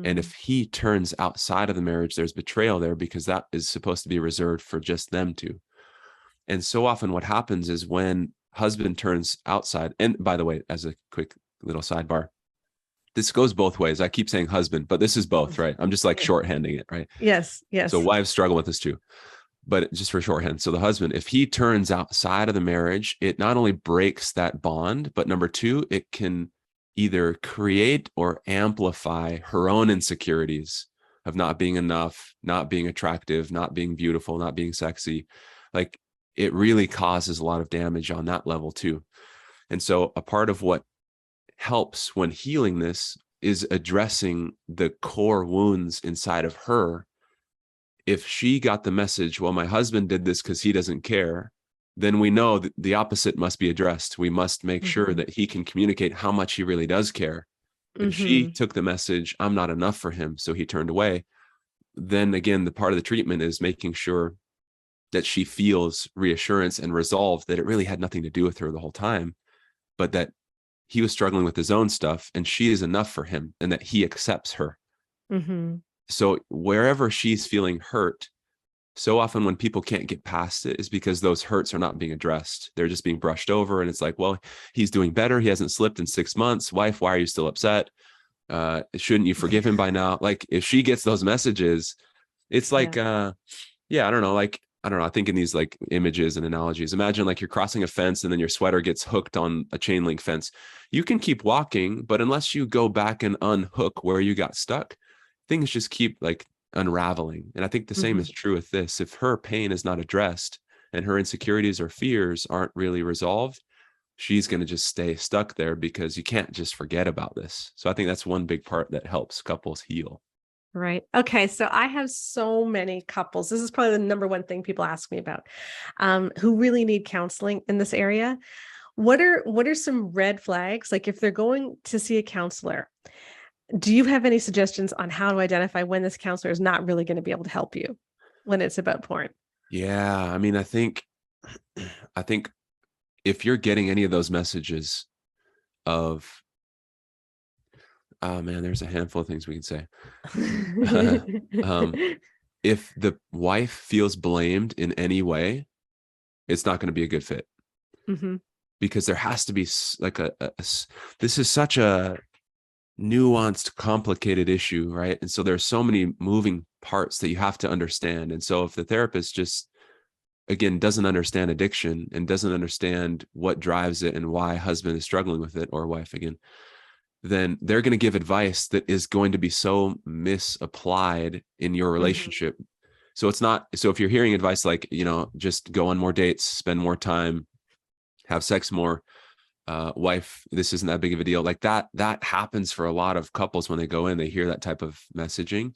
And if he turns outside of the marriage, there's betrayal there, because that is supposed to be reserved for just them two. And so often what happens is when husband turns outside, and by the way, as a quick little sidebar, this goes both ways. I keep saying husband, but this is both, right? I'm just like shorthanding it, right? Yes. So wives struggle with this too, but just for shorthand. So the husband, if he turns outside of the marriage, it not only breaks that bond, but number two, it can either create or amplify her own insecurities of not being enough, not being attractive, not being beautiful, not being sexy. Like, it really causes a lot of damage on that level too. And so a part of what helps when healing this is addressing the core wounds inside of her. If she got the message, well, my husband did this because he doesn't care, then we know that the opposite must be addressed. We must make sure that he can communicate how much he really does care. If she took the message, I'm not enough for him, so he turned away, then again, the part of the treatment is making sure that she feels reassurance and resolve that it really had nothing to do with her the whole time, but that he was struggling with his own stuff and she is enough for him and that he accepts her. So wherever she's feeling hurt, so often when people can't get past it is because those hurts are not being addressed. They're just being brushed over. And it's like, well, he's doing better. He hasn't slipped in 6 months. Wife, why are you still upset? Shouldn't you forgive him by now? Like, if she gets those messages, it's like, I don't know. Like, I don't know. I think in these like images and analogies, imagine like you're crossing a fence and then your sweater gets hooked on a chain link fence. You can keep walking, but unless you go back and unhook where you got stuck, things just keep like unraveling. And I think the same is true with this. If her pain is not addressed and her insecurities or fears aren't really resolved, she's going to just stay stuck there, because you can't just forget about this. So I think that's one big part that helps couples heal. Right. Okay. So I have so many couples. This is probably the number one thing people ask me about, who really need counseling in this area. What are some red flags? Like if they're going to see a counselor, do you have any suggestions on how to identify when this counselor is not really going to be able to help you when it's about porn? Yeah. I mean, I think if you're getting any of those messages of, oh man, there's a handful of things we can say. If the wife feels blamed in any way, it's not going to be a good fit. Because there has to be like this is such a nuanced, complicated issue, right? And so there's so many moving parts that you have to understand. And so if the therapist just, again, doesn't understand addiction and doesn't understand what drives it and why husband is struggling with it, or wife again, then they're going to give advice that is going to be so misapplied in your relationship. So it's not, so if you're hearing advice like, just go on more dates, spend more time, have sex more, wife, this isn't that big of a deal. Like that happens for a lot of couples when they go in, they hear that type of messaging.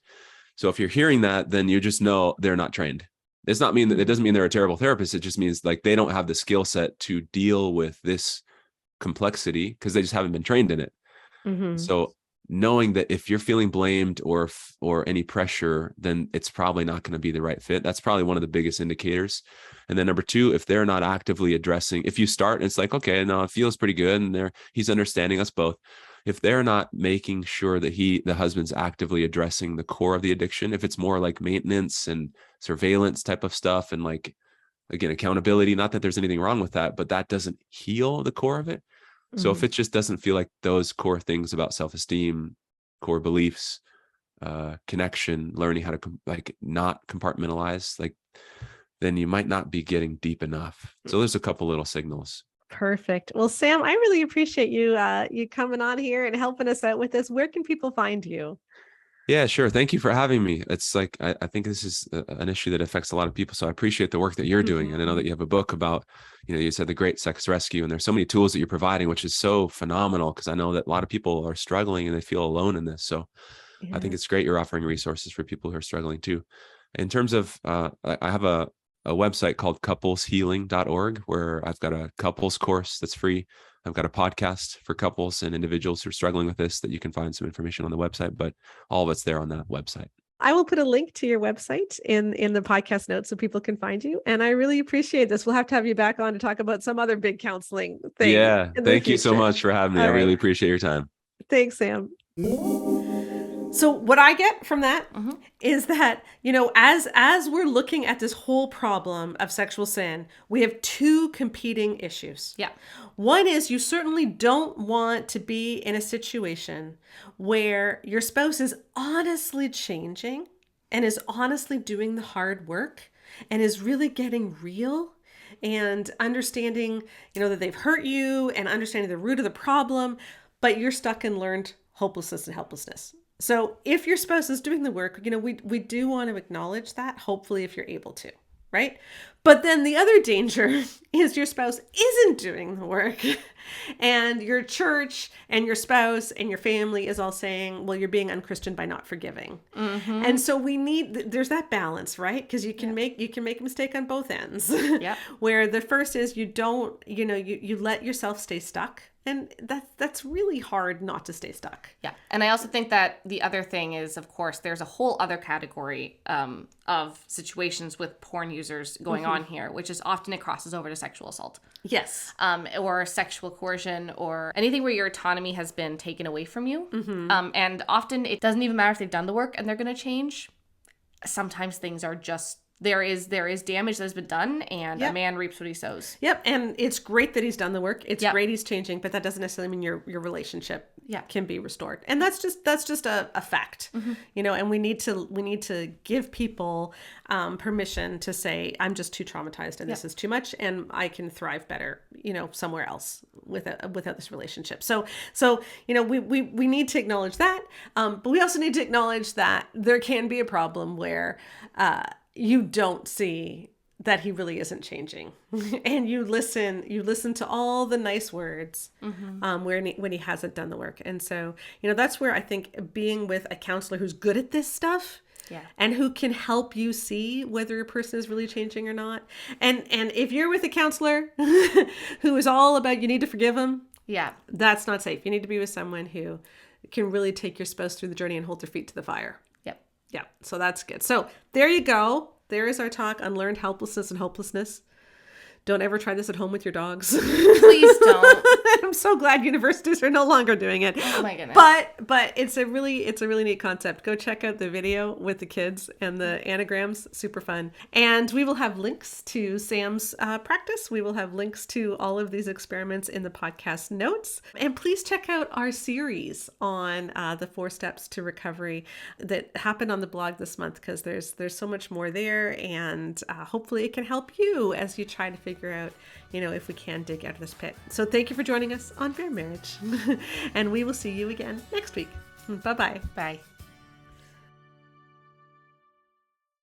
So if you're hearing that, then you just know they're not trained. It doesn't mean they're a terrible therapist. It just means like they don't have the skill set to deal with this complexity because they just haven't been trained in it. So knowing that if you're feeling blamed or any pressure, then it's probably not going to be the right fit. That's probably one of the biggest indicators. And then number two, if they're not actively addressing, if you start and it's like, okay, no, it feels pretty good, and he's understanding us both. If they're not making sure that the husband's actively addressing the core of the addiction, if it's more like maintenance and surveillance type of stuff, and like, again, accountability, not that there's anything wrong with that, but that doesn't heal the core of it. So if it just doesn't feel like those core things about self-esteem, core beliefs, connection, learning how to not compartmentalize, then you might not be getting deep enough. So there's a couple little signals. Perfect. Well, Sam, I really appreciate you coming on here and helping us out with this. Where can people find you? Yeah, sure. Thank you for having me. It's like, I think this is an issue that affects a lot of people. So I appreciate the work that you're doing. And I know that you have a book about, you said the Great Sex Rescue, and there's so many tools that you're providing, which is so phenomenal, because I know that a lot of people are struggling and they feel alone in this. So I think it's great you're offering resources for people who are struggling too. In terms of, I have a website called coupleshealing.org, where I've got a couples course that's free. I've got a podcast for couples and individuals who are struggling with this that you can find some information on the website, but all of it's there on that website. I will put a link to your website in the podcast notes so people can find you. And I really appreciate this. We'll have to have you back on to talk about some other big counseling thing. Yeah. Thank you so much for having me. I really appreciate your time. Thanks, Sam. So what I get from that is that, as we're looking at this whole problem of sexual sin, we have two competing issues. Yeah. One is you certainly don't want to be in a situation where your spouse is honestly changing and is honestly doing the hard work and is really getting real and understanding, that they've hurt you and understanding the root of the problem, but you're stuck in learned hopelessness and helplessness. So if your spouse is doing the work, we do want to acknowledge that, hopefully, if you're able to, right? But then the other danger is your spouse isn't doing the work and your church and your spouse and your family is all saying, well, you're being unchristian by not forgiving. And so there's that balance, right? Because you can make a mistake on both ends. Where the first is you don't, you let yourself stay stuck. And that's really hard not to stay stuck. Yeah. And I also think that the other thing is, of course, there's a whole other category of situations with porn users going on here, which is often it crosses over to sexual assault. Yes. Or sexual coercion, or anything where your autonomy has been taken away from you. And often it doesn't even matter if they've done the work and they're going to change. Sometimes things are just there is damage that has been done, and Yep. a man reaps what he sows. Yep. And it's great that he's done the work. It's Yep. great he's changing, but that doesn't necessarily mean your relationship Yeah. can be restored. And that's just a fact, you know, and we need to give people permission to say, I'm just too traumatized and this is too much, and I can thrive better, you know, somewhere else without this relationship. So, you know, we need to acknowledge that. But we also need to acknowledge that there can be a problem where, you don't see that he really isn't changing, and you listen to all the nice words when he hasn't done the work. And so, you know, that's where I think being with a counselor who's good at this stuff, and who can help you see whether a person is really changing or not. And if you're with a counselor who is all about you need to forgive him, that's not safe. You need to be with someone who can really take your spouse through the journey and hold their feet to the fire. Yeah, so that's good. So there you go. There is our talk on learned helplessness and hopelessness. Don't ever try this at home with your dogs. Please don't. I'm so glad universities are no longer doing it. Oh my goodness. But it's a really neat concept. Go check out the video with the kids and the anagrams. Super fun. And we will have links to Sam's practice. We will have links to all of these experiments in the podcast notes. And please check out our series on the 4 steps to recovery that happened on the blog this month, because there's so much more there, and hopefully it can help you as you try to figure out, you know, if we can dig out of this pit. So thank you for joining us on Fair Marriage. And we will see you again next week. Bye-bye. Bye.